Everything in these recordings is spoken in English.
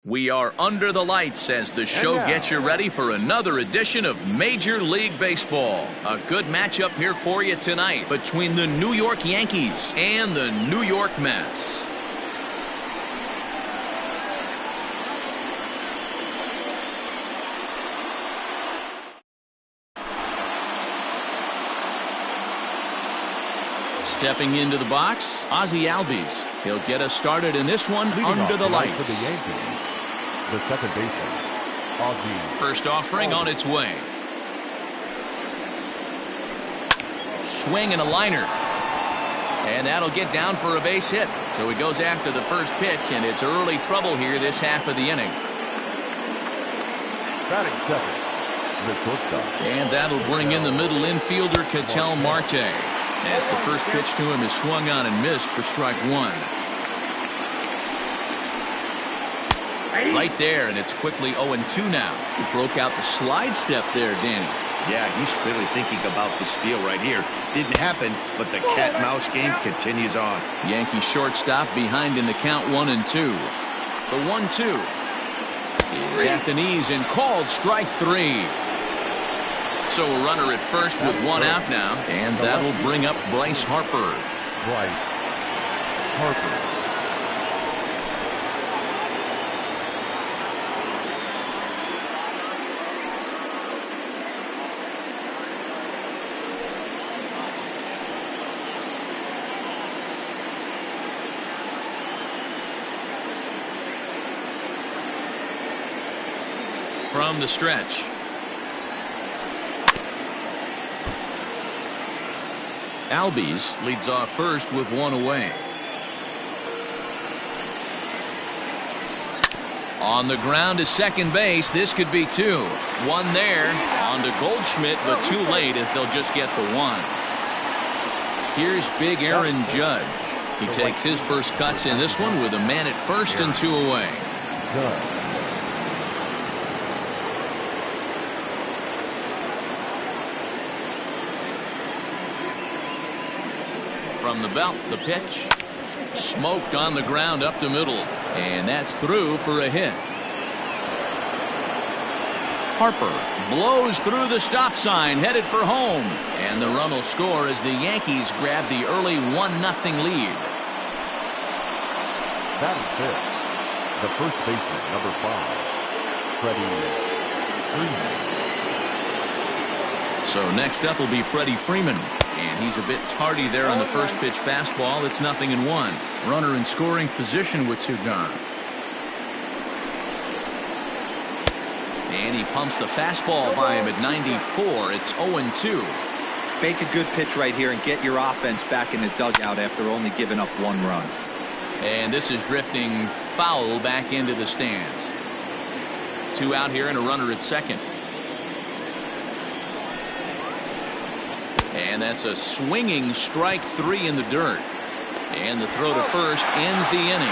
We are under the lights as the show gets you ready for another edition of Major League Baseball. A good matchup here for you tonight between the New York Yankees and the New York Mets. Stepping into the box, Ozzie Albies. He'll get us started in this one under the lights. For the Yankees, the second baseman, Ozzie. First offering on its way. Swing and a liner. And that'll get down for a base hit. So he goes after the first pitch, and it's early trouble here this half of the inning. Batting second, the shortstop. And that'll bring in the middle infielder, Ketel Marte, as the first pitch to him is swung on and missed for strike one. Right there, and it's quickly 0-2 now. He broke out the slide step there, Danny. Yeah, he's clearly thinking about the steal right here. Didn't happen, but the cat-mouse game continues on. Yankee shortstop behind in the count 1-2. The 1-2 is at the knees and called strike three. So a runner at first with one out now, and that'll bring up Bryce Harper. Bryce Harper. From the stretch. Albies leads off first with one away. On the ground to second base. This could be two. One there. On to Goldschmidt, but too late as they'll just get the one. Here's big Aaron Judge. He takes his first cuts in this one with a man at first and two away. From the belt, the pitch. Smoked on the ground up the middle. And that's through for a hit. Harper blows through the stop sign, headed for home. And the run will score as the Yankees grab the early 1-0 lead. Batting fifth, the first baseman, number 5, Freddie Freeman. So next up will be Freddie Freeman. And he's a bit tardy there on the first pitch fastball. It's 0-1. Runner in scoring position with two gone. And he pumps the fastball by him at 94. It's 0-2. Make a good pitch right here and get your offense back in the dugout after only giving up one run. And this is drifting foul back into the stands. Two out here and a runner at second. And that's a swinging strike three in the dirt. And the throw to first ends the inning.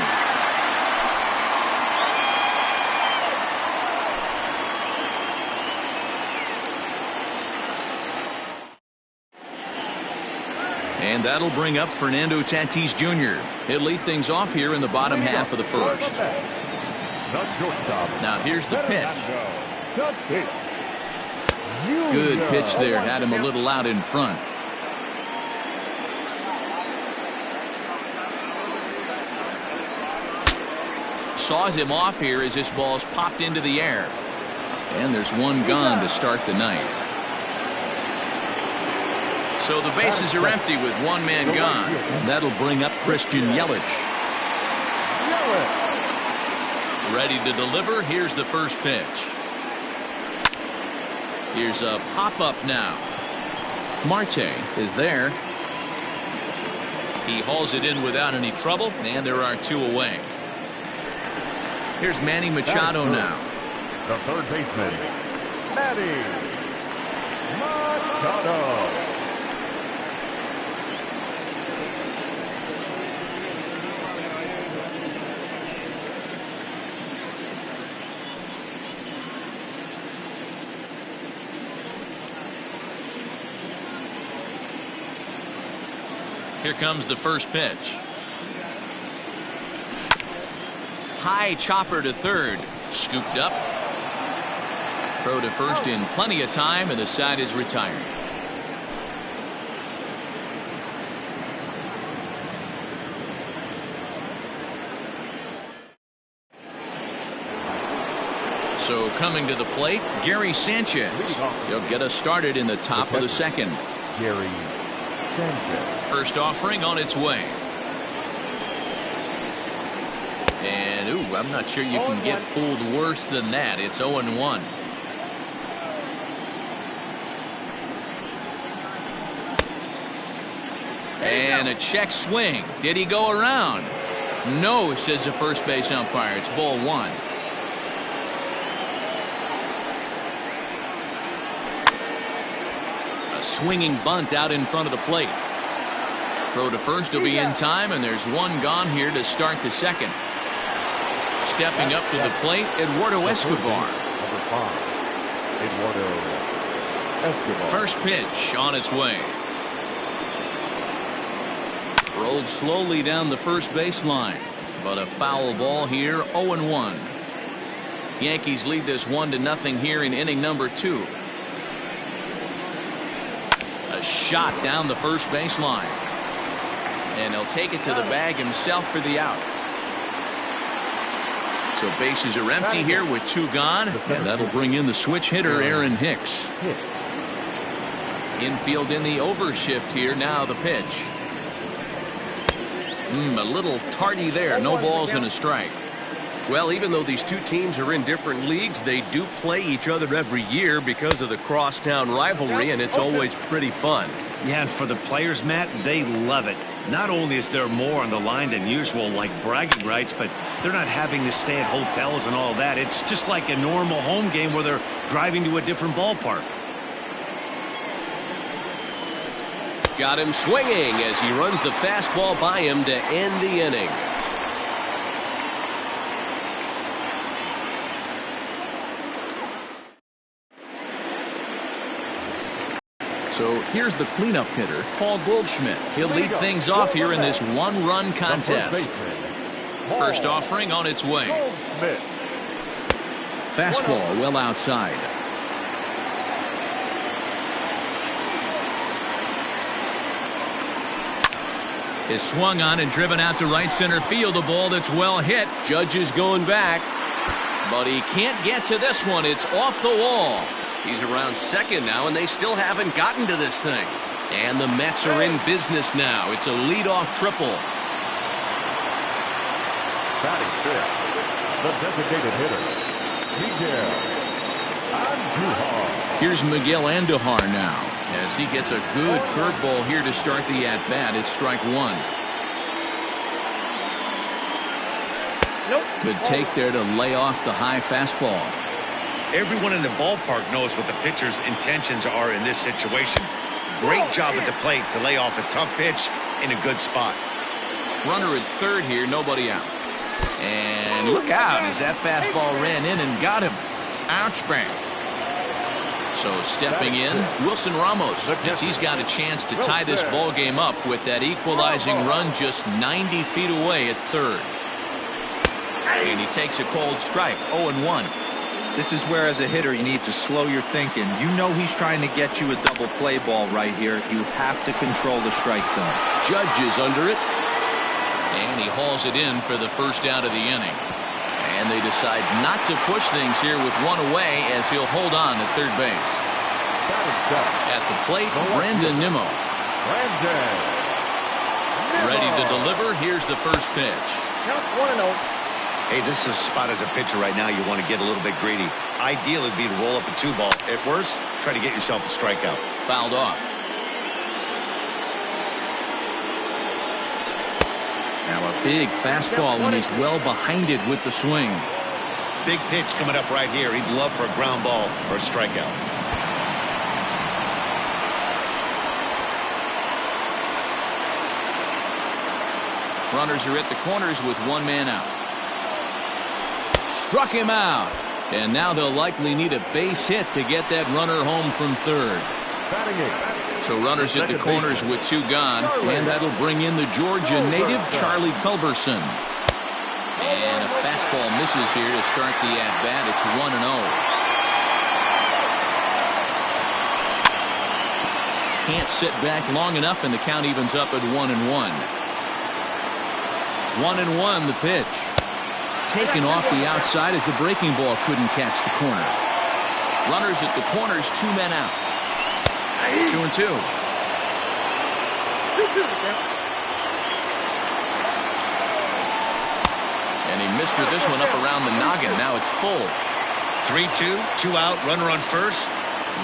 And that'll bring up Fernando Tatis Jr. He'll lead things off here in the bottom half of the first. Now here's the pitch. Good pitch there. Had him a little out in front. Saws him off here as this ball's popped into the air. And there's one gone to start the night. So the bases are empty with one man gone. And that'll bring up Christian Yelich. Ready to deliver. Here's the first pitch. Here's a pop-up now. Marte is there. He hauls it in without any trouble, and there are two away. Here's Manny Machado now. The third baseman, Manny Machado. Here comes the first pitch. high chopper to third. Scooped up. Throw to first in plenty of time, and the side is retired. So coming to the plate, Gary Sanchez. He'll get us started in the top of the second. Gary Sanchez. First offering on its way. And, ooh, I'm not sure you can get fooled worse than that. It's 0-1. And a check swing. Did he go around? No, says the first base umpire. It's ball one. A swinging bunt out in front of the plate. Throw to first will be in time, and there's one gone here to start the second. Stepping up to the plate, Eduardo Escobar. Number 5, Eduardo Escobar. First pitch on its way. Rolled slowly down the first baseline, but a foul ball here, 0-1. Yankees lead this 1-0 here in inning number 2. A shot down the first baseline. And he'll take it to the bag himself for the out. So bases are empty here with 2 gone. And that'll bring in the switch hitter, Aaron Hicks. Infield in the overshift here. Now the pitch. A little tardy there. No balls and a strike. Well, even though these two teams are in different leagues, they do play each other every year because of the crosstown rivalry, and it's always pretty fun. Yeah, and for the players, Matt, they love it. Not only is there more on the line than usual, like bragging rights, but they're not having to stay at hotels and all that. It's just like a normal home game where they're driving to a different ballpark. Got him swinging as he runs the fastball by him to end the inning. So here's the cleanup hitter, Paul Goldschmidt. He'll lead things off here in this one-run contest. First offering on its way. Fastball well outside. Is swung on and driven out to right center field. A ball that's well hit. Judge is going back, but he can't get to this one. It's off the wall. He's around second now, and they still haven't gotten to this thing. And the Mets are in business now. It's a leadoff triple. Batting fifth, the designated hitter, Miguel Andujar. Here's Miguel Andujar now, as he gets a good curveball here to start the at-bat. It's strike one. Good take there to lay off the high fastball. Everyone in the ballpark knows what the pitcher's intentions are in this situation. Great job at the plate to lay off a tough pitch in a good spot. Runner at third here, nobody out. And look out as that fastball ran in and got him. Ouch bang. So stepping in, Wilson Ramos, as he's got a chance to tie this ball game up with that equalizing run just 90 feet away at third. And he takes a cold strike, 0-1. This is where, as a hitter, you need to slow your thinking. You know he's trying to get you a double play ball right here. You have to control the strike zone. Judge is under it. And he hauls it in for the first out of the inning. And they decide not to push things here with one away as he'll hold on at third base. At the plate, Brandon Nimmo. Ready to deliver. Here's the first pitch. Hey, this is a spot as a pitcher right now you want to get a little bit greedy. Ideal would be to roll up a 2-ball. At worst, try to get yourself a strikeout. Fouled off. Now a big fastball when he's well behind it with the swing. Big pitch coming up right here. He'd love for a ground ball or a strikeout. Runners are at the corners with one man out. Struck him out. And now they'll likely need a base hit to get that runner home from third. So runners at the corners with two gone. And that'll bring in the Georgia native, Charlie Culberson. And a fastball misses here to start the at-bat. It's 1-0. Can't sit back long enough, and the count evens up at 1-1. 1-1 the pitch. Taken off the outside as the breaking ball couldn't catch the corner. Runners at the corners, 2 men out. 2-2. And he missed with this one up around the noggin. Now it's full. 3-2, 2 out, runner on first.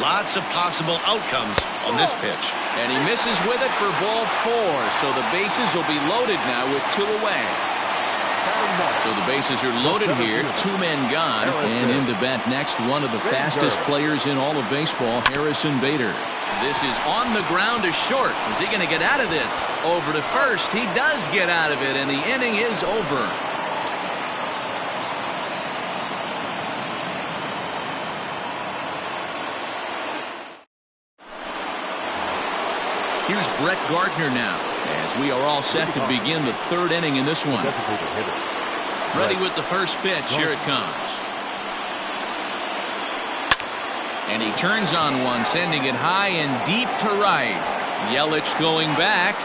Lots of possible outcomes on this pitch. And he misses with it for ball 4. So the bases will be loaded now with 2 away. So the bases are loaded here. 2 men gone. And in to bat next, one of the fastest players in all of baseball, Harrison Bader. This is on the ground to short. Is he going to get out of this? Over to first. He does get out of it, and the inning is over. Here's Brett Gardner now, as we are all set to begin the 3rd inning in this one. Ready with the first pitch. Here it comes. And he turns on one, sending it high and deep to right. Yelich going back.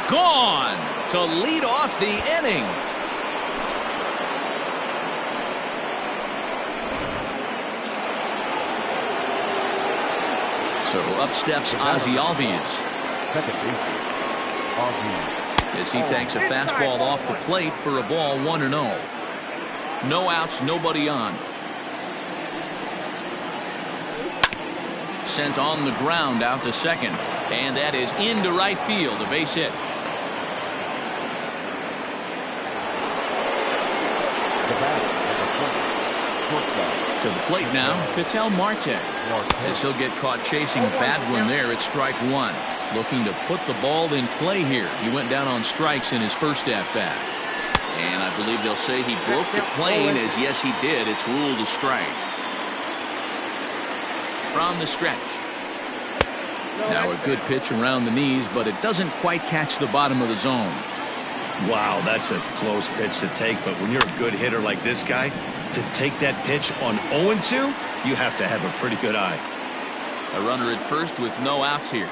Gone to lead off the inning. So up steps Ozzie Albies. As he takes a fastball off the plate for a ball, 1-0. No outs, nobody on. Sent on the ground out to second. And that is into right field, a base hit. To the plate now, Ketel Marte. As he'll get caught chasing a bad one there at strike 1. Looking to put the ball in play here. He went down on strikes in his first at-bat. And I believe they'll say he broke the plane, as yes he did. It's ruled a strike. From the stretch. Now a good pitch around the knees, but it doesn't quite catch the bottom of the zone. Wow, that's a close pitch to take, but when you're a good hitter like this guy, to take that pitch on 0-2, you have to have a pretty good eye. A runner at first with no outs here.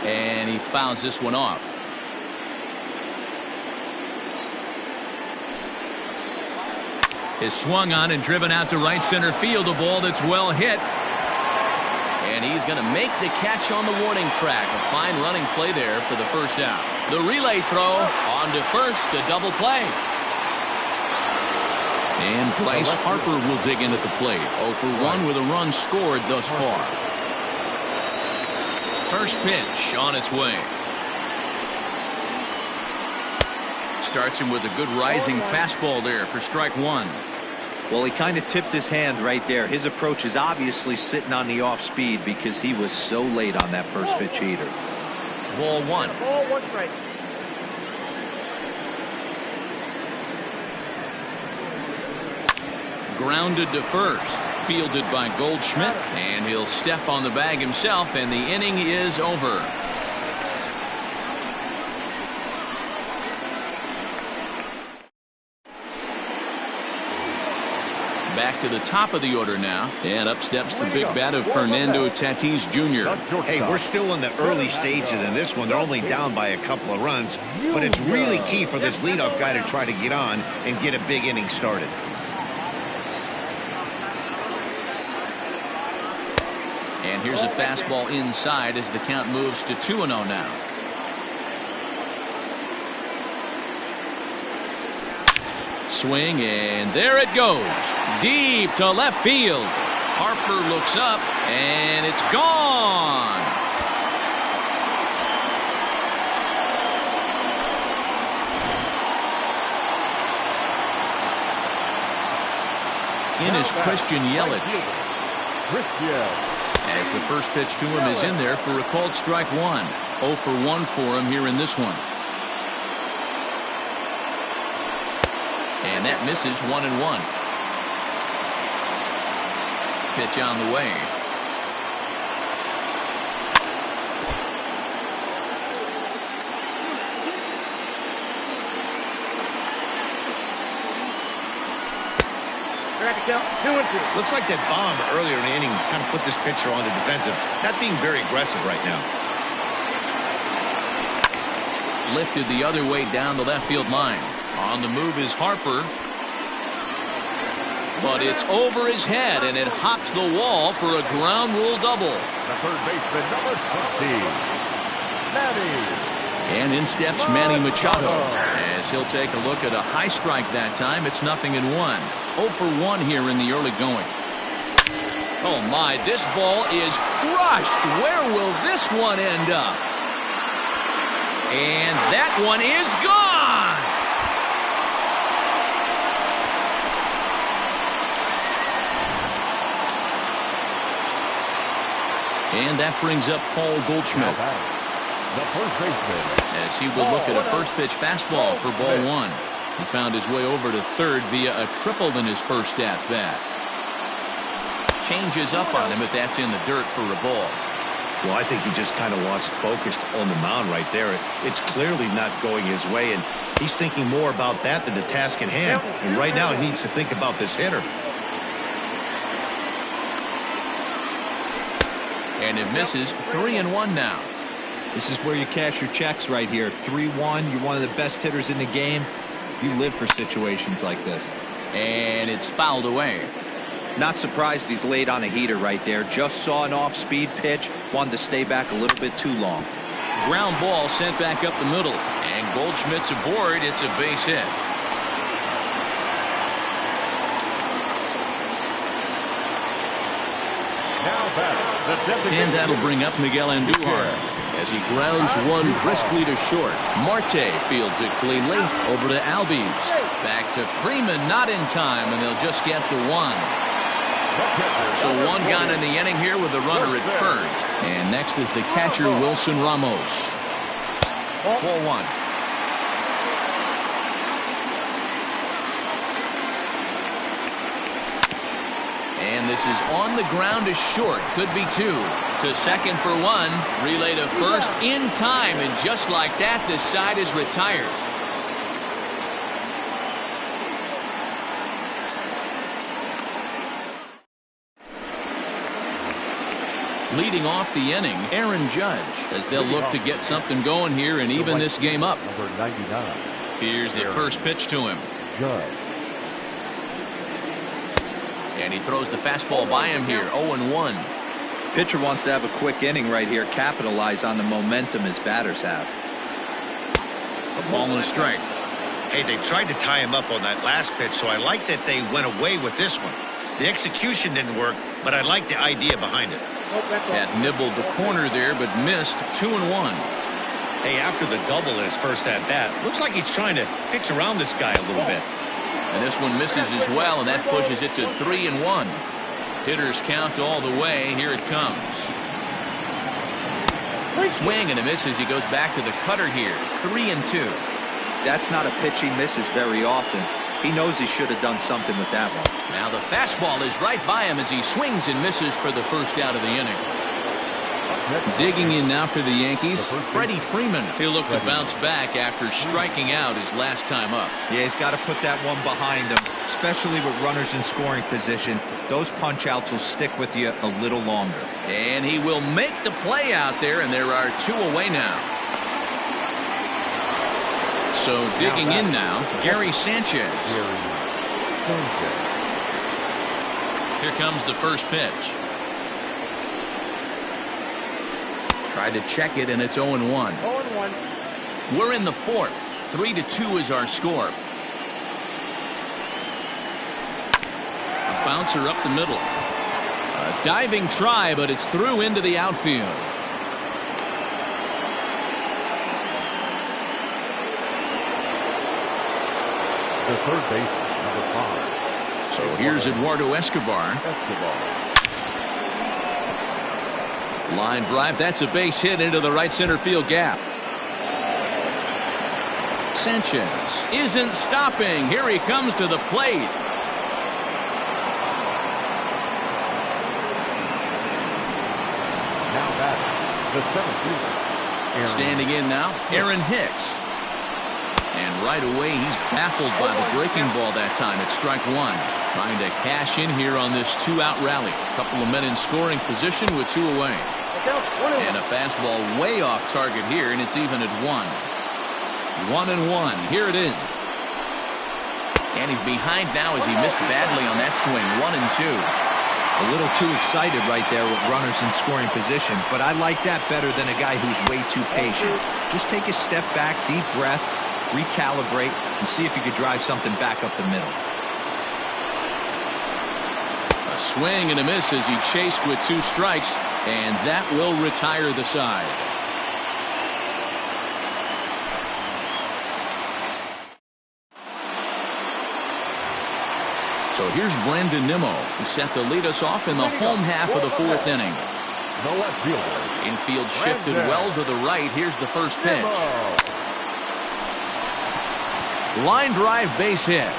And he fouls this one off. Is swung on and driven out to right center field. A ball that's well hit. And he's going to make the catch on the warning track. A fine running play there for the first out. The relay throw on to first. A double play. And Bryce Harper will dig in at the plate. 0 for 1 with a run scored thus far. First pitch on its way. Starts him with a good rising fastball there for strike 1. Well, he kind of tipped his hand right there. His approach is obviously sitting on the off speed because he was so late on that first pitch heater. Ball 1. Strike. Grounded to first. Fielded by Goldschmidt, and he'll step on the bag himself, and the inning is over. Back to the top of the order now, and up steps the big bat of Fernando Tatis Jr. Hey, we're still in the early stages in this one. They're only down by a couple of runs, but it's really key for this leadoff guy to try to get on and get a big inning started. And here's a fastball inside as the count moves to 2-0 now. Swing, and there it goes. Deep to left field. Harper looks up, and it's gone. In is Christian Yelich. As the first pitch to him is in there for a called strike 1. 0 for 1 for him here in this one. And that misses 1-1. Pitch on the way. Looks like that bomb earlier in the inning kind of put this pitcher on the defensive. Not being very aggressive right now. Lifted the other way down the left field line. On the move is Harper. But it's over his head, and it hops the wall for a ground rule double. The third baseman, number 20, Manny. And in steps Manny Machado, as he'll take a look at a high strike that time. It's 0-1. 0 for 1 here in the early going. Oh my, this ball is crushed. Where will this one end up? And that one is gone. And that brings up Paul Goldschmidt. The first baseman. As he will look at a first pitch fastball for ball 1. He found his way over to third via a triple in his first at bat. Changes up on him, but that's in the dirt for a ball. Well, I think he just kind of lost focus on the mound right there. It's clearly not going his way, and he's thinking more about that than the task at hand. And right now he needs to think about this hitter. And it misses. 3-1 now. This is where you cash your checks right here. 3-1. You're one of the best hitters in the game. You live for situations like this. And it's fouled away. Not surprised he's laid on a heater right there. Just saw an off-speed pitch. Wanted to stay back a little bit too long. Ground ball sent back up the middle. And Goldschmidt's aboard. It's a base hit. And that'll bring up Miguel Andujar as he grounds one briskly to short. Marte fields it cleanly over to Albies. Back to Freeman, not in time, and they'll just get the one. So one gone in the inning here with a runner at first. And next is the catcher, Wilson Ramos. 4-1. And this is on the ground to short. Could be 2. To second for 1. Relay to first in time. And just like that, this side is retired. Leading off the inning, Aaron Judge, as they'll look to get something going here and even this game up. Number 99. Here's the first pitch to him. Judge. And he throws the fastball by him here. 0-1. Pitcher wants to have a quick inning right here. Capitalize on the momentum his batters have. A ball and a strike. Hey, they tried to tie him up on that last pitch, so I like that they went away with this one. The execution didn't work, but I like the idea behind it. That nibbled the corner there, but missed. 2-1. Hey, after the double in his first at-bat, looks like he's trying to pitch around this guy a little bit. And this one misses as well, and that pushes it to 3-1. Hitters count all the way. Here it comes. Swing and a miss as he goes back to the cutter here. 3-2. That's not a pitch he misses very often. He knows he should have done something with that one. Now the fastball is right by him as he swings and misses for the first out of the inning. Digging in now for the Yankees, Freddie Freeman. He'll look to bounce back after striking out his last time up. Yeah, he's got to put that one behind him, especially with runners in scoring position. Those punch-outs will stick with you a little longer. And he will make the play out there, and there are 2 away now. So digging in now, Gary Sanchez. Here comes the first pitch. Tried to check it, and it's 0-1. We're in the 4th. 3-2 is our score. A bouncer up the middle. A diving try, but it's through into the outfield. The third baseman, number 5. So here's Eduardo Escobar. Line drive. That's a base hit into the right center field gap. Sanchez isn't stopping. Here he comes to the plate. Now batting, the 7th fielder. Standing in now, Aaron Hicks. And right away, he's baffled by the breaking ball that time at strike one. Trying to cash in here on this two-out rally. A couple of men in scoring position with two away. And a fastball way off target here, and it's even at 1. 1-1. Here it is. And he's behind now as he missed badly on that swing. 1-2. A little too excited right there with runners in scoring position, but I like that better than a guy who's way too patient. Just take a step back, deep breath, recalibrate, and see if you could drive something back up the middle. A swing and a miss as he chased with 2 strikes, and that will retire the side. So here's Brandon Nimmo, who's set to lead us off in the home half of the 4th inning. The left fielder. Infield shifted well to the right. Here's the first pitch. Line drive, base hit.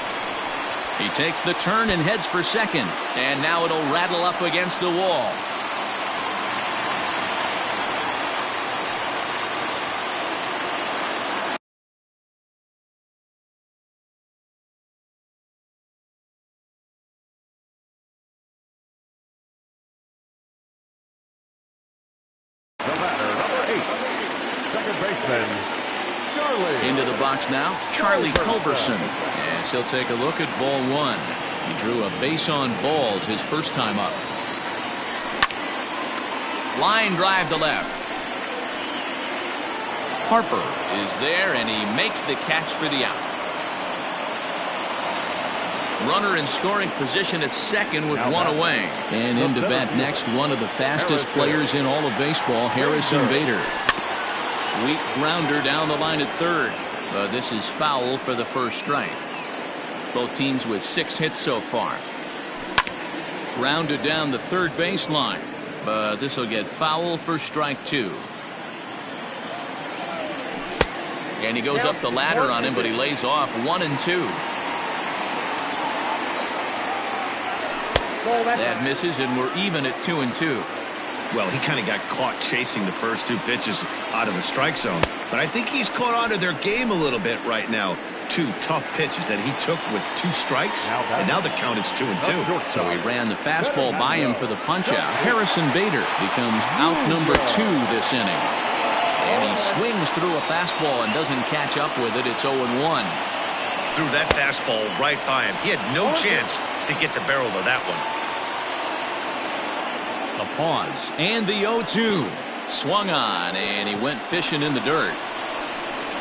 He takes the turn and heads for second. And now it'll rattle up against the wall. Into the box now, Charlie Culberson. As he'll take a look at ball 1. He drew a base on balls his first time up. Line drive to left. Harper is there, and he makes the catch for the out. Runner in scoring position at second with 1 away. And into bat next, one of the fastest players in all of baseball, Harrison Bader. Weak grounder down the line at third, but this is foul for the first strike. Both teams with 6 hits so far. Grounded down the third baseline, but this will get foul for strike 2. And he goes up the ladder on him, but he lays off. 1-2. That misses, and we're even at 2-2. Well, he kind of got caught chasing the first 2 pitches out of the strike zone. But I think he's caught on to their game a little bit right now. 2 tough pitches that he took with 2 strikes, and now the count is 2-2. So he ran the fastball by him for the punch-out. Harrison Bader becomes out number 2 this inning. And he swings through a fastball and doesn't catch up with it. It's 0-1. Threw that fastball right by him. He had no chance to get the barrel of that one. A pause, and the 0-2. Swung on, and he went fishing in the dirt.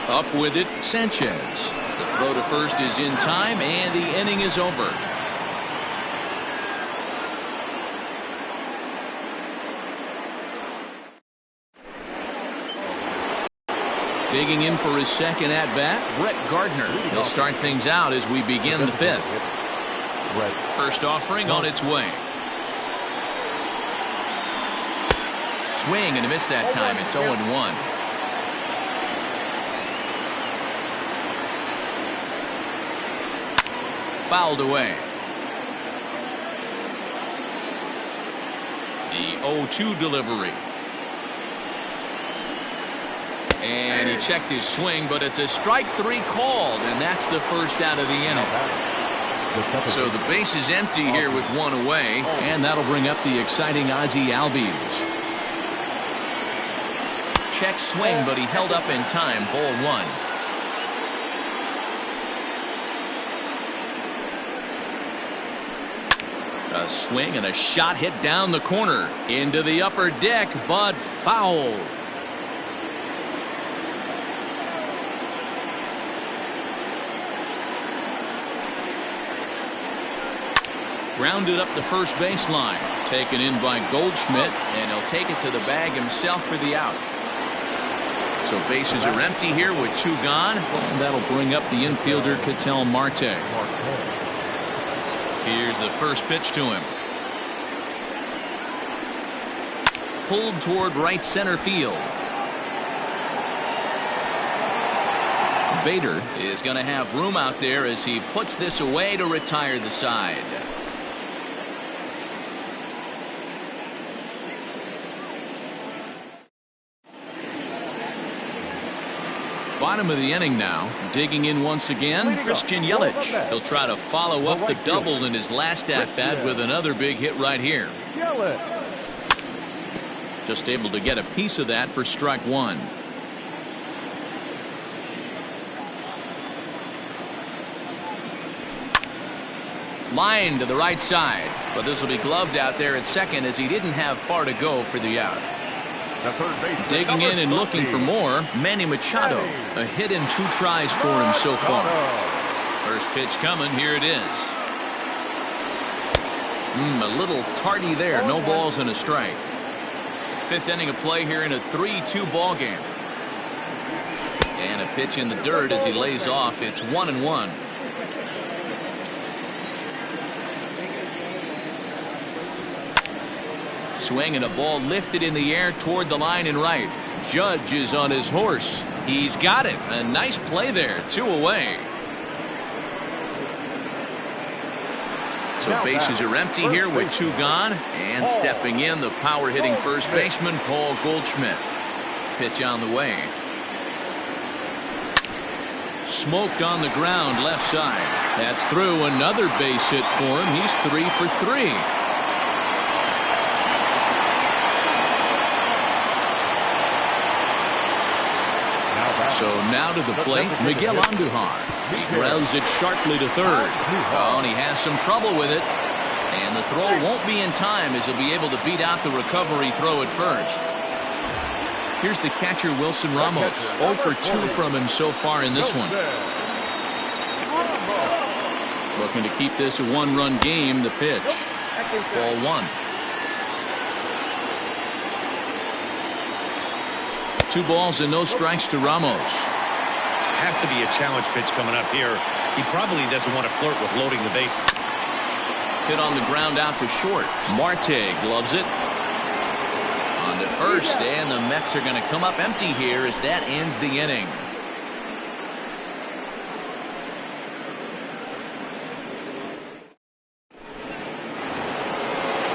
Up with it, Sanchez. The throw to first is in time, and the inning is over. Digging in for his second at-bat, Brett Gardner. He'll start things out as we begin the 5th. First offering on its way. Swing and a miss that time. It's 0-1. Fouled away. The 0-2 delivery. And he checked his swing, but it's a strike 3 called, and that's the first out of the inning. So the base is empty here with 1 away, and that'll bring up the exciting Ozzie Albies. Check swing, but he held up in time. Ball 1. A swing and a shot hit down the corner into the upper deck, but foul. Grounded up the first baseline, taken in by Goldschmidt, and he'll take it to the bag himself for the out. So bases are empty here with 2 gone, and that'll bring up the infielder Ketel Marte. Here's the first pitch to him. Pulled toward right center field. Bader is going to have room out there as he puts this away to retire the side. bottom of the inning now. Digging in once again, Christian Yelich. He'll try to follow up the double in his last at-bat with another big hit right here. Just able to get a piece of that for strike one. Line to the right side, but this will be gloved out there at second as he didn't have far to go for the out. Digging in and looking for more, Manny Machado. A hit in 2 tries for him so far. First pitch coming, here it is. A little tardy there, no balls and a strike. 5th inning of play here in a 3-2 ball game. And a pitch in the dirt as he lays off. It's 1-1. Swing and a ball lifted in the air toward the line and right. Judge is on his horse. He's got it. A nice play there. 2 away. So bases are empty here with 2 gone. And stepping in, the power hitting first baseman, Paul Goldschmidt. Pitch on the way. Smoked on the ground left side. That's through. Another base hit for him. He's 3 for 3. So now to the plate, Miguel Andujar. He grounds it sharply to third. Oh, and he has some trouble with it. And the throw won't be in time as he'll be able to beat out the recovery throw at first. Here's the catcher, Wilson Ramos. 0 for 2 from him so far in this one. Looking to keep this a 1-run game. The pitch. Ball 1. 2 balls and no strikes to Ramos. Has to be a challenge pitch coming up here. He probably doesn't want to flirt with loading the bases. Hit on the ground out to short. Marte gloves it. On to first, and the Mets are going to come up empty here as that ends the inning.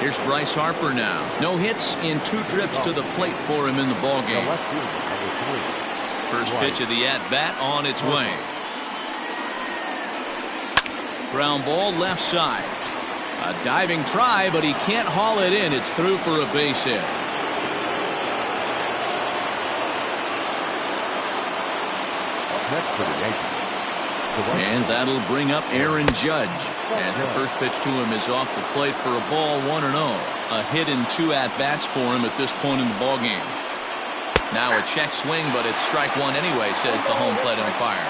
Here's Bryce Harper now. No hits in 2 trips to the plate for him in the ballgame. First pitch of the at-bat on its way. Ground ball left side. A diving try, but he can't haul it in. It's through for a base hit. And that'll bring up Aaron Judge as the first pitch to him is off the plate for a ball. 1-0. A hit in 2 at-bats for him at this point in the ballgame. Now a check swing, but it's strike 1 anyway, says the home plate umpire.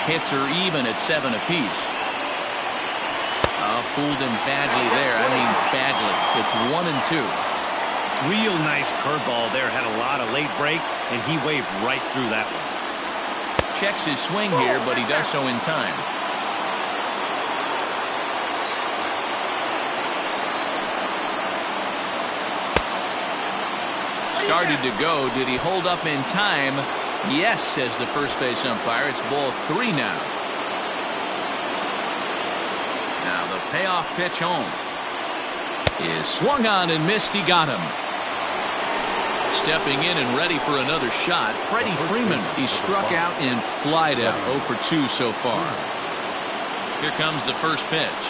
Hits are even at 7 apiece. Fooled him badly there. I mean badly. It's 1-2. Real nice curveball there. Had a lot of late break, and he waved right through that one. Checks his swing here, but he does so in time. Started to go. Did he hold up in time? Yes, says the first base umpire. It's ball 3 now. Now the payoff pitch home is swung on and missed. He got him. Stepping in and ready for another shot, Freddie Freeman. He struck out and flied out. 0 for 2 so far. Here comes the first pitch.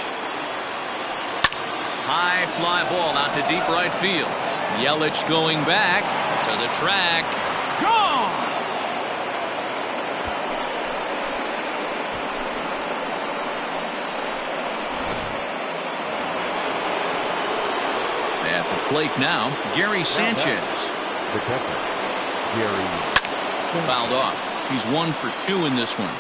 High fly ball out to deep right field. Yelich going back to the track. Gone! At the plate now, Gary Sanchez. The catcher, Gary. Fouled off. He's 1 for 2 in this one.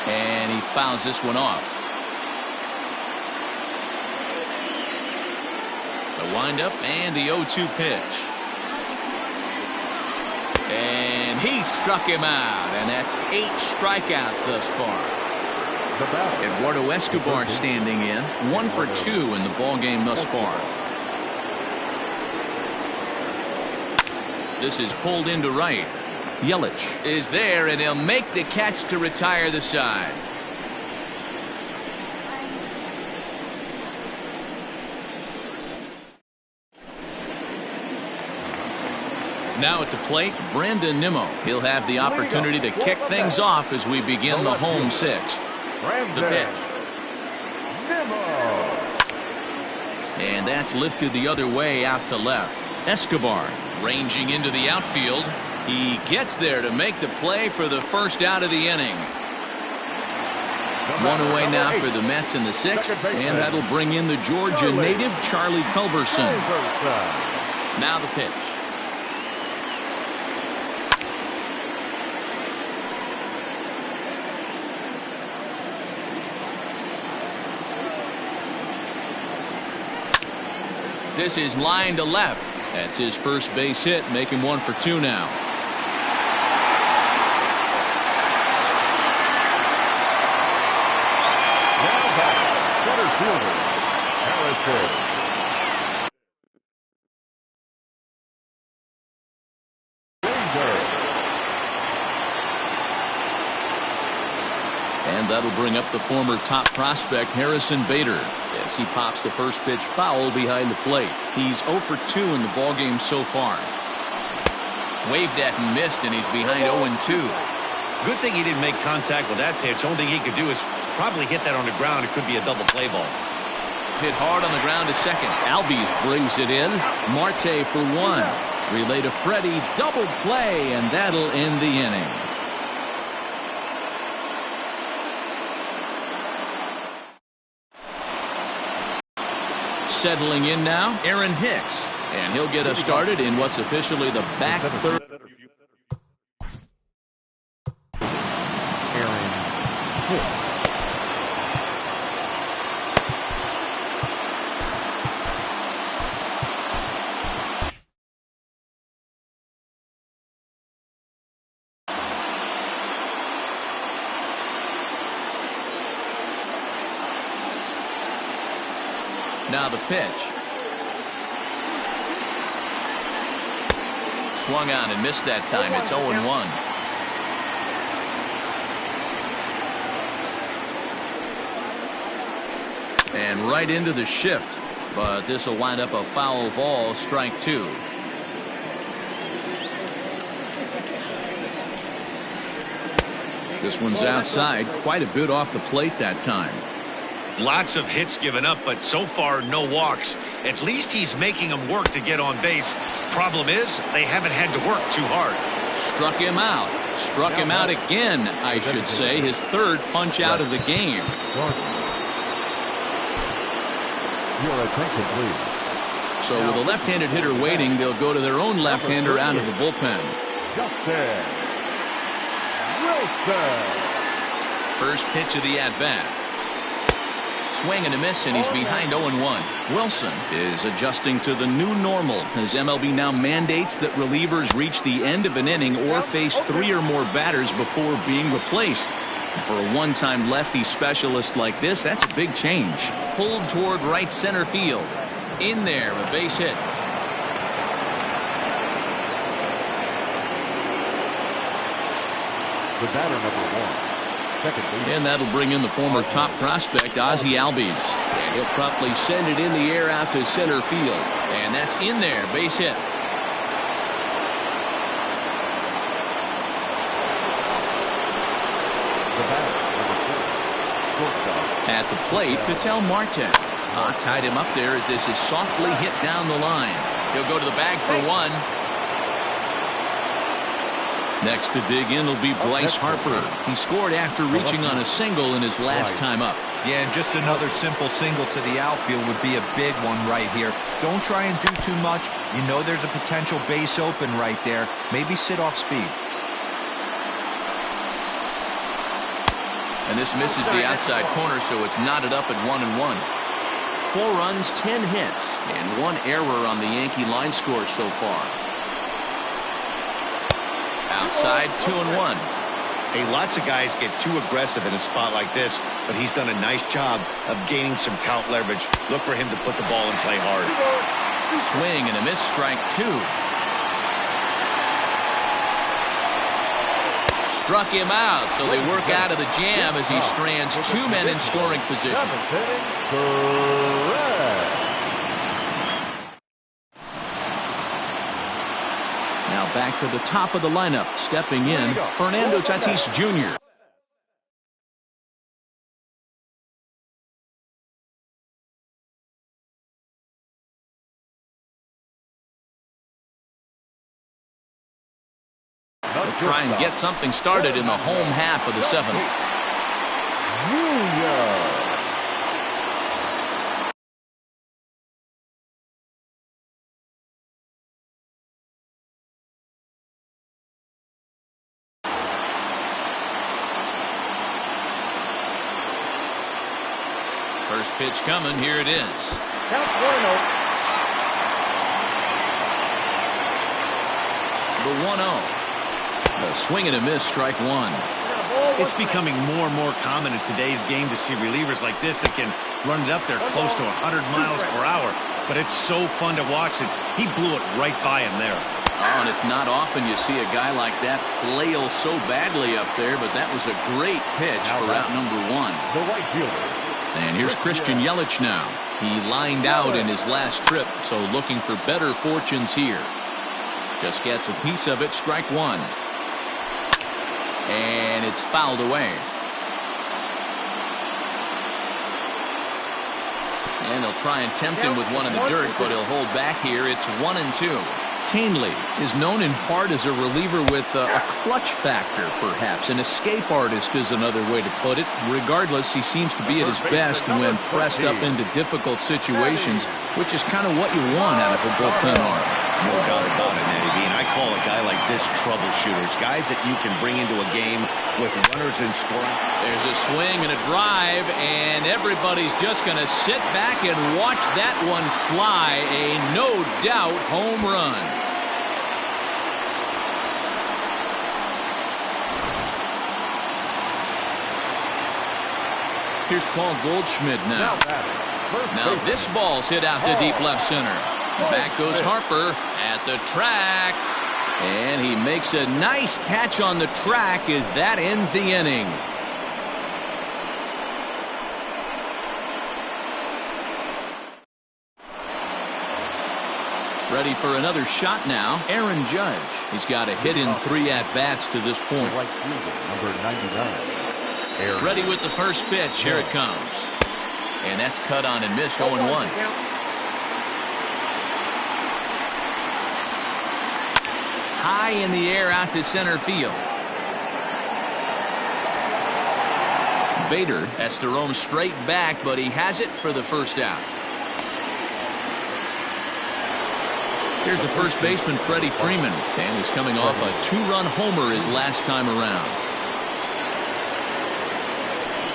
And he fouls this one off. The windup and the 0-2 pitch. And he struck him out, and that's 8 strikeouts thus far. Eduardo Escobar standing in, 1 for 2 in the ball game thus far. This is pulled into right. Yelich is there, and he'll make the catch to retire the side. Now at the plate, Brandon Nimmo. He'll have the opportunity to kick things off as we begin the home sixth. The pitch. And that's lifted the other way out to left. Escobar ranging into the outfield. He gets there to make the play for the first out of the inning. One away now for the Mets in the sixth, and that'll bring in the Georgia native Charlie Culberson. Now the pitch. This is line to left. That's his first base hit, making 1 for 2 now. Center fielder, Harrison. And that'll bring up the former top prospect Harrison Bader as he pops the first pitch foul behind the plate. He's 0 for 2 in the ballgame so far. Waved at and missed, and he's behind 0-2. Good thing he didn't make contact with that pitch. Only thing he could do is probably hit that on the ground. It could be a double play ball. Hit hard on the ground to second. Albies brings it in. Marte for 1. Relay to Freddie. Double play, and that'll end the inning. Settling in now, Aaron Hicks. And he'll get us started in what's officially the back third. Aaron Hicks. Now the pitch. Swung on and missed that time. It's 0-1. And right into the shift. But this will wind up a foul ball, strike 2. This one's outside, quite a bit off the plate that time. Lots of hits given up, but so far no walks. At least he's making them work to get on base. Problem is, they haven't had to work too hard. Struck him out. Struck him out again, I should say. His third punch out of the game. Your attention, please. So with a left-handed hitter waiting, they'll go to their own left-hander out of the bullpen. Justin Wilson. First pitch of the at-bat. Swing and a miss, and he's behind 0-1. Wilson is adjusting to the new normal as MLB now mandates that relievers reach the end of an inning or face 3 or more batters before being replaced. For a one-time lefty specialist like this, that's a big change. Pulled toward right center field. In there, a base hit. The batter, number 1. And that'll bring in the former top prospect, Ozzie Albies. And he'll promptly send it in the air out to center field. And that's in there, base hit. The batter, number 4. At the plate, Ketel Marte. Tied him up there as this is softly hit down the line. He'll go to the bag for 1. Next to dig in will be Bryce Harper. He scored after reaching on a single in his last time up. Yeah, and just another simple single to the outfield would be a big one right here. Don't try and do too much. You know there's a potential base open right there. Maybe sit off speed. And this misses the outside corner, so it's knotted up at 1-1. 4 runs, 10 hits, and 1 error on the Yankee line score so far. Outside, 2-1. Hey, lots of guys get too aggressive in a spot like this, but he's done a nice job of gaining some count leverage. Look for him to put the ball and play hard. Swing and a miss, strike 2. Struck him out, so they work out of the jam as he strands 2 men in scoring position. Now Now back to the top of the lineup, stepping in, Fernando Tatis Jr. They'll try and get something started in the home half of the seventh. First pitch coming. Here it is. Count 1-0. The 1-0. A swing and a miss, strike one. It's becoming more and more common in today's game to see relievers like this that can run it up there close to 100 miles per hour. But it's so fun to watch it. He blew it right by him there. Oh, and it's not often you see a guy like that flail so badly up there, but that was a great pitch for out number one. The right fielder. And here's Christian Yelich now. He lined out in his last trip, so looking for better fortunes here. Just gets a piece of it, strike one. And it's fouled away. And they'll try and tempt him with one in the dirt, but he'll hold back here. It's 1-2. Canely is known in part as a reliever with a clutch factor, perhaps. An escape artist is another way to put it. Regardless, he seems to be at his best when pressed up into difficult situations, which is kind of what you want out of a bullpen arm. No doubt about it, Eddie B. And I call a guy like this troubleshooters. Guys that you can bring into a game with runners in scoring. There's a swing and a drive, and everybody's just going to sit back and watch that one fly. A no-doubt home run. Here's Paul Goldschmidt now. Now this ball's hit out to deep left center. Back goes Harper at the track. And he makes a nice catch on the track as that ends the inning. Ready for another shot now, Aaron Judge. He's got a hit in 3 at-bats to this point. Right fielder, number 99. Ready with the first pitch. Here it comes. And that's cut on and missed, 0-1. High in the air out to center field. Bader has to roam straight back, but he has it for the first out. Here's the first baseman, Freddie Freeman, and he's coming off a 2-run homer his last time around.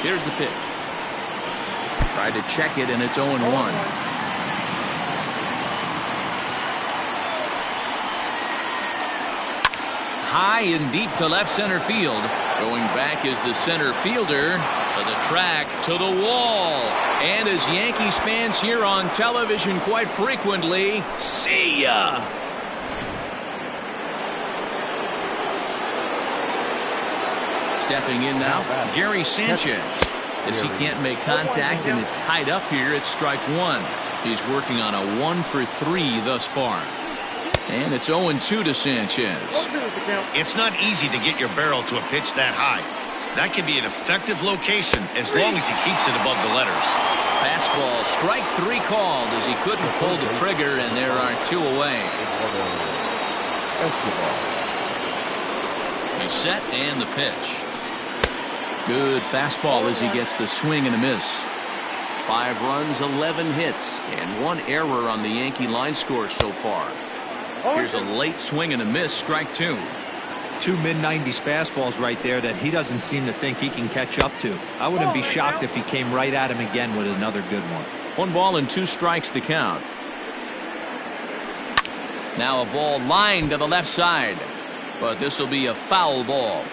Here's the pitch. Tried to check it, and it's 0-1. High and deep to left center field. Going back is the center fielder to the track, to the wall. And as Yankees fans hear on television quite frequently, see ya! Stepping in now, Gary Sanchez. As he can't make contact and is tied up here, it's strike one. He's working on a 1 for 3 thus far. And it's 0-2 to Sanchez. It's not easy to get your barrel to a pitch that high. That can be an effective location as long as he keeps it above the letters. Fastball, strike 3 called as he couldn't pull the trigger, and there are 2 away. He's set and the pitch. Good fastball as he gets the swing and a miss. 5 runs, 11 hits, and 1 error on the Yankee line score so far. Here's a late swing and a miss, strike 2. 2 mid-90s fastballs right there that he doesn't seem to think he can catch up to. I wouldn't be shocked if he came right at him again with another good one. 1 ball and 2 strikes to count. Now a ball lined to the left side, but this will be a foul ball.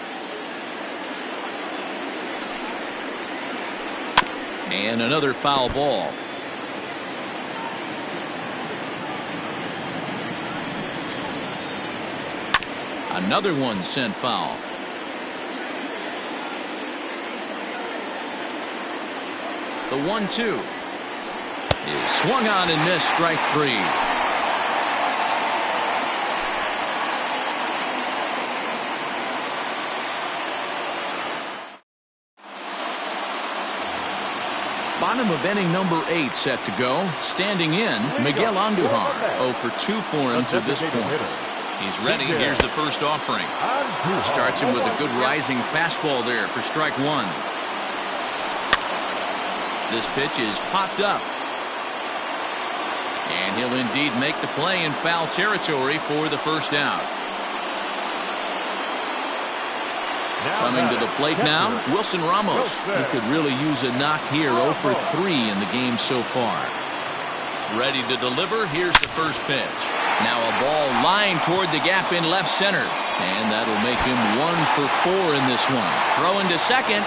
And another foul ball. Another one sent foul. The 1-2 is swung on and missed, strike 3. Bottom of inning number 8 set to go. Standing in, Miguel Andujar. 0 for 2 for him to this point. He's ready. Here's the first offering. Starts him with a good rising fastball there for strike 1. This pitch is popped up. And he'll indeed make the play in foul territory for the first out. Coming to the plate now, Wilson Ramos. He could really use a knock here. 0 for 3 in the game so far. Ready to deliver. Here's the first pitch. Now a ball lined toward the gap in left center. And that'll make him 1 for 4 in this one. Throwing to second.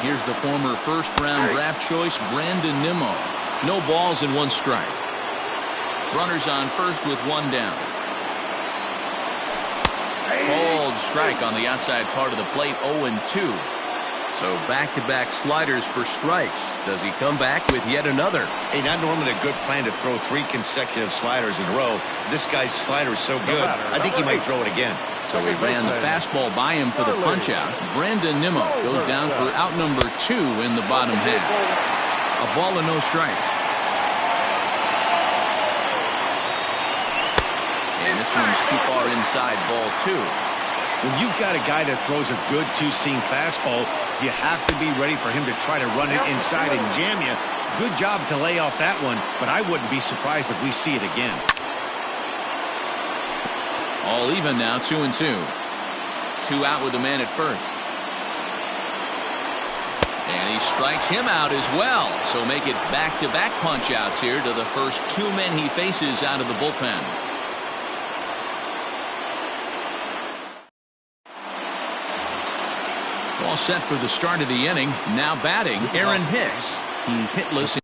Here's the former first-round draft choice, Brandon Nimmo. No balls and 1 strike. Runners on first with 1 down. Cold strike on the outside part of the plate, 0-2. So back-to-back sliders for strikes. Does he come back with yet another? Hey, not normally a good plan to throw 3 consecutive sliders in a row. This guy's slider is so good, I think he might throw it again. So he ran the fastball by him for the punch-out. Brandon Nimmo goes down for out number 2 in the bottom half. A ball and no strikes. And this one's too far inside, ball 2. When you've got a guy that throws a good two-seam fastball, you have to be ready for him to try to run it inside and jam you. Good job to lay off that one, but I wouldn't be surprised if we see it again. All even now, 2-2. 2 out with the man at first. And he strikes him out as well. So make it back-to-back punch-outs here to the first 2 men he faces out of the bullpen. All set for the start of the inning. Now batting, Aaron Hicks. He's hitless.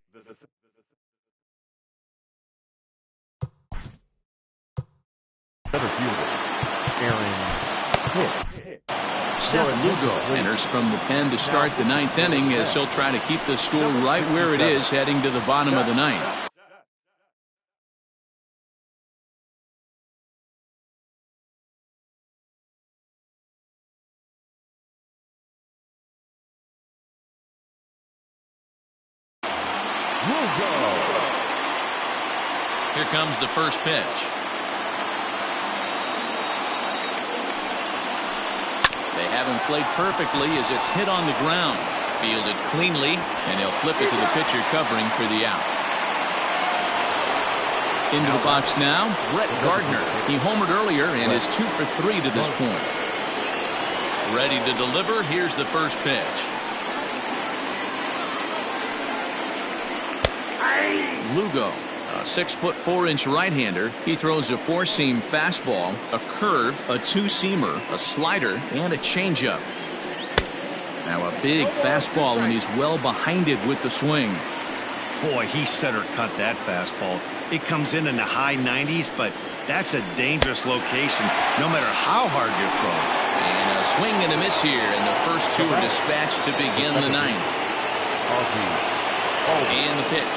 Seth Lugo enters from the pen to start the 9th inning as he'll try to keep the score right where it is heading to the bottom of the 9th. Here comes the first pitch. They haven't played perfectly as it's hit on the ground. Fielded cleanly, and he'll flip it to the pitcher covering for the out. Into the box now, Brett Gardner. He homered earlier and is 2 for 3 to this point. Ready to deliver. Here's the first pitch. Lugo, a 6'4" right-hander. He throws a 4-seam fastball, a curve, a 2-seamer, a slider, and a changeup. Now a big fastball, and he's well behind it with the swing. Boy, he center cut that fastball. It comes in the high 90s, but that's a dangerous location, no matter how hard you throw. And a swing and a miss here, and the first 2 are dispatched to begin the 9th. And the pitch.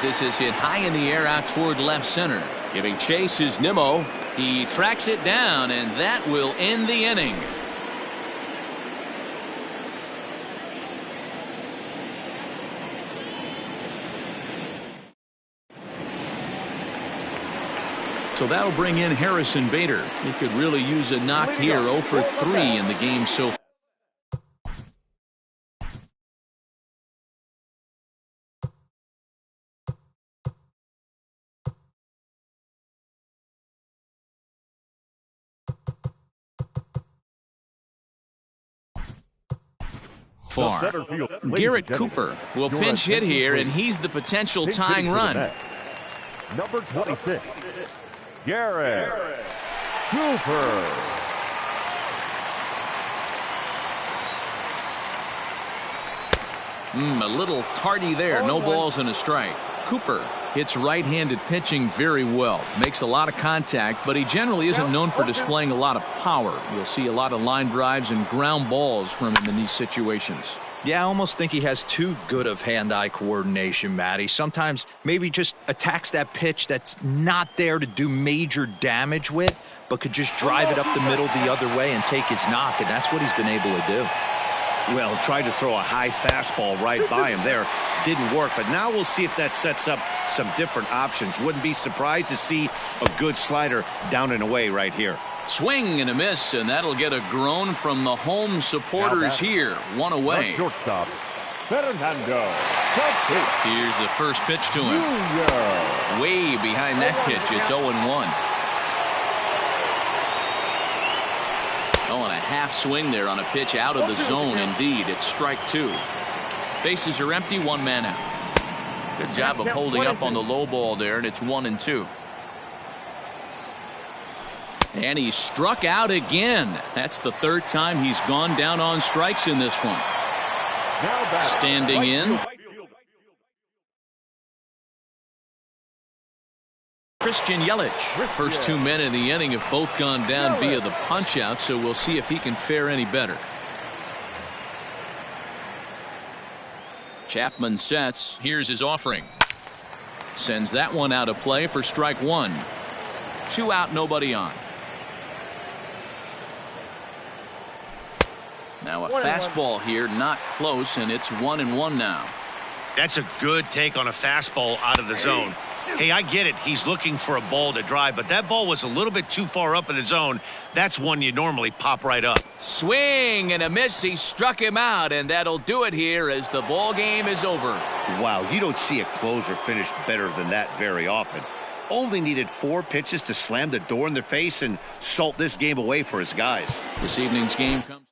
This is hit high in the air out toward left center. Giving chase is Nimmo. He tracks it down, and that will end the inning. So that'll bring in Harrison Bader. He could really use a knock here. 0 for 3 in the game so far. far. Garrett Cooper will pinch hit here, and he's the potential tying run. Number 26, Garrett Cooper. A little tardy there. No balls and a strike. Cooper hits right-handed pitching very well. Makes a lot of contact, but he generally isn't known for displaying a lot of power. You'll see a lot of line drives and ground balls from him in these situations. Yeah, I almost think he has too good of hand-eye coordination, Matty. Sometimes maybe just attacks that pitch that's not there to do major damage with, but could just drive it up the middle the other way and take his knock, and that's what he's been able to do. Well, tried to throw a high fastball right by him there. Didn't work, but now we'll see if that sets up some different options. Wouldn't be surprised to see a good slider down and away right here. Swing and a miss, and that'll get a groan from the home supporters here. One away. Shortstop, Fernando. Here's the first pitch to him. Way behind that pitch. It's 0-1. Oh, and a half swing there on a pitch out of the zone. Indeed, it's strike two. Bases are empty, one man out. Good job of holding up on the low ball there, and it's 1-2. And he struck out again. That's the third time he's gone down on strikes in this one. Standing in, Christian Yelich. First two men in the inning have both gone down via the punch-out, so we'll see if he can fare any better. Chapman sets. Here's his offering. Sends that one out of play for strike one. 2 out, nobody on. Now a fastball here, not close, and it's 1-1 now. That's a good take on a fastball out of the zone. Hey, I get it. He's looking for a ball to drive, but that ball was a little bit too far up in the zone. That's one you normally pop right up. Swing and a miss. He struck him out, and that'll do it here as the ball game is over. Wow, you don't see a closer finish better than that very often. Only needed 4 pitches to slam the door in their face and salt this game away for his guys. This evening's game comes